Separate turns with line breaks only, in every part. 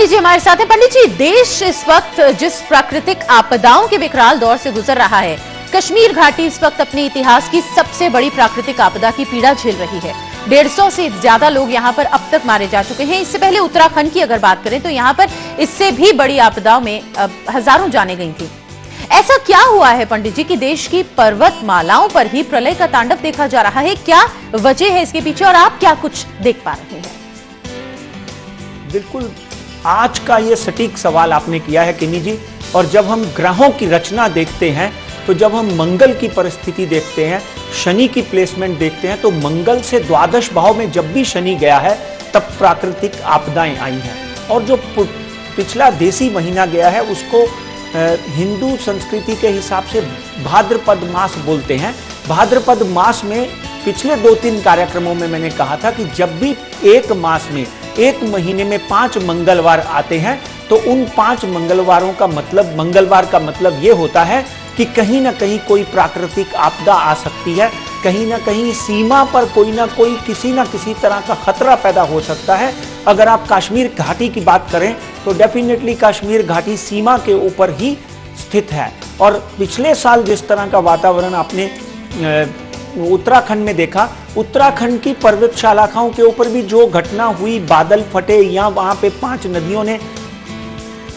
पंडित जी हमारे साथ हैं। पंडित जी, देश इस वक्त जिस प्राकृतिक आपदाओं के विकराल दौर से गुजर रहा है, कश्मीर घाटी इस वक्त अपने इतिहास की सबसे बड़ी प्राकृतिक आपदा की पीड़ा झेल रही है। 150 से ज्यादा लोग यहां पर अब तक मारे जा चुके हैं। इससे पहले उत्तराखंड की अगर बात करें तो यहां पर इससे भी बड़ी आपदाओं में हजारों जानें गई थी। ऐसा क्या हुआ है पंडित जी कि देश की पर्वतमालाओं पर ही प्रलय का तांडव देखा जा रहा है? क्या वजह है इसके पीछे और आप क्या कुछ देख पा रहे हैं?
बिल्कुल, आज का ये सटीक सवाल आपने किया है किन्नी जी। और जब हम ग्रहों की रचना देखते हैं, तो जब हम मंगल की परिस्थिति देखते हैं, शनि की प्लेसमेंट देखते हैं, तो मंगल से द्वादश भाव में जब भी शनि गया है तब प्राकृतिक आपदाएं आई हैं। और जो पिछला देसी महीना गया है उसको हिंदू संस्कृति के हिसाब से भाद्रपद मास बोलते हैं। भाद्रपद मास में पिछले 2-3 कार्यक्रमों में मैंने कहा था कि जब भी एक मास में, एक महीने में 5 मंगलवार आते हैं तो उन 5 मंगलवारों का मतलब, मंगलवार का मतलब ये होता है कि कहीं ना कहीं कोई प्राकृतिक आपदा आ सकती है, कहीं ना कहीं सीमा पर कोई ना कोई किसी ना किसी तरह का खतरा पैदा हो सकता है। अगर आप कश्मीर घाटी की बात करें तो डेफिनेटली कश्मीर घाटी सीमा के ऊपर ही स्थित है। और पिछले साल जिस तरह का वातावरण आपने उत्तराखंड में देखा, उत्तराखंड की पर्वत शाखाओं के ऊपर भी जो घटना हुई, बादल फटे या वहां पे 5 नदियों ने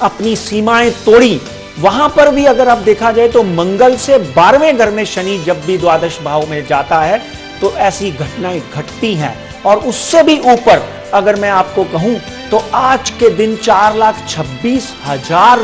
अपनी सीमाएं तोड़ी, वहां पर भी अगर आप देखा जाए तो मंगल से 12वें घर में शनि जब भी द्वादश भाव में जाता है तो ऐसी घटनाएं घटती हैं। और उससे भी ऊपर अगर मैं आपको कहूं तो आज के दिन 4,26,000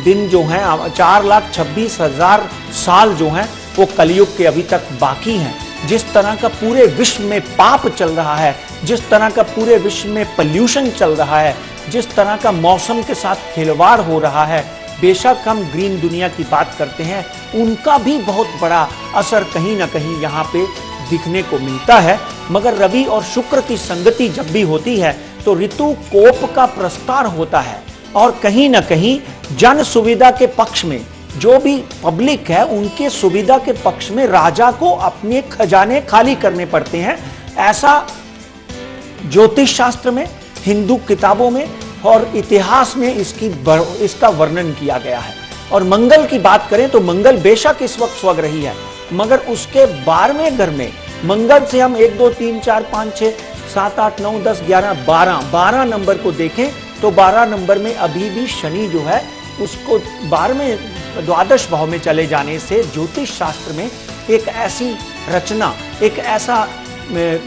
दिन जो हैं, 4,26,000 साल जो हैं वो कलयुग के अभी तक बाकी हैं। जिस तरह का पूरे विश्व में पाप चल रहा है, जिस तरह का पूरे विश्व में पॉल्यूशन चल रहा है, जिस तरह का मौसम के साथ खिलवाड़ हो रहा है, बेशक हम ग्रीन दुनिया की बात करते हैं, उनका भी बहुत बड़ा असर कहीं ना कहीं यहाँ पे दिखने को मिलता है। मगर रवि और शुक्र की संगति जब भी होती है तो ऋतु कोप का प्रस्तार होता है और कहीं ना कहीं जन सुविधा के पक्ष में, जो भी पब्लिक है उनके सुविधा के पक्ष में राजा को अपने खजाने खाली करने पड़ते हैं। ऐसा ज्योतिष शास्त्र में, हिंदू किताबों में और इतिहास में इसका वर्णन किया गया है। और मंगल की बात करें तो मंगल बेशक इस वक्त स्वग्रही है, मगर उसके 12वें घर में मंगल से हम 1 2 3 4 5 6 7 8 9 10 11 12 नंबर को देखें तो 12 नंबर में अभी भी शनि जो है उसको 12वें द्वादश भाव में चले जाने से ज्योतिष शास्त्र में एक ऐसी रचना, एक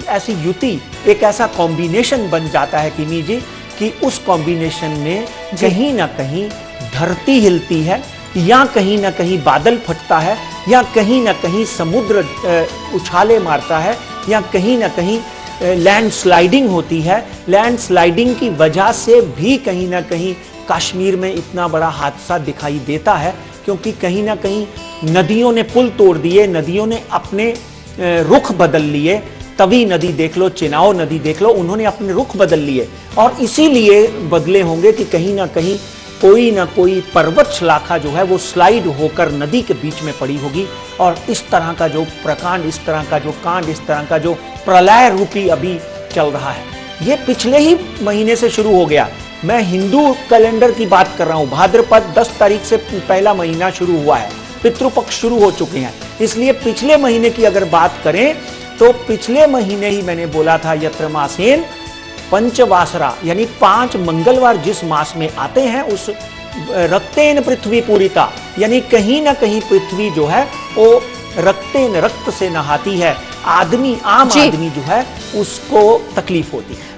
ऐसी युति, एक ऐसा कॉम्बिनेशन बन जाता है किन्नी जी कि उस कॉम्बिनेशन में कहीं ना कहीं धरती हिलती है, या कहीं ना कहीं बादल फटता है, या कहीं ना कहीं समुद्र उछाले मारता है, या कहीं ना कहीं लैंड स्लाइडिंग होती है। लैंड स्लाइडिंग की वजह से भी कहीं ना कहीं कश्मीर में इतना बड़ा हादसा दिखाई देता है, क्योंकि कहीं ना कहीं नदियों ने पुल तोड़ दिए, नदियों ने अपने रुख बदल लिए। तवी नदी देख लो, चिनाव नदी देख लो, उन्होंने अपने रुख बदल लिए और इसीलिए बदले होंगे कि कहीं ना कोई पर्वत शलाखा जो है वो स्लाइड होकर नदी के बीच में पड़ी होगी। और इस तरह का जो प्रकांड, इस तरह का जो कांड, इस तरह का जो प्रलय रूपी अभी चल रहा है, ये पिछले ही महीने से शुरू हो गया। मैं हिंदू कैलेंडर की बात कर रहा हूँ। भाद्रपद 10 तारीख से पहला महीना शुरू हुआ है, पितृपक्ष शुरू हो चुके हैं। इसलिए पिछले महीने की अगर बात करें तो पिछले महीने ही मैंने बोला था यत्र मासेन पंचवासरा, यानी 5 मंगलवार जिस मास में आते हैं उस रक्तेन पृथ्वी पूरिता, यानी कहीं ना कहीं पृथ्वी जो है वो रक्तेन, रक्त से नहाती है। आम आदमी जो है उसको तकलीफ होती है।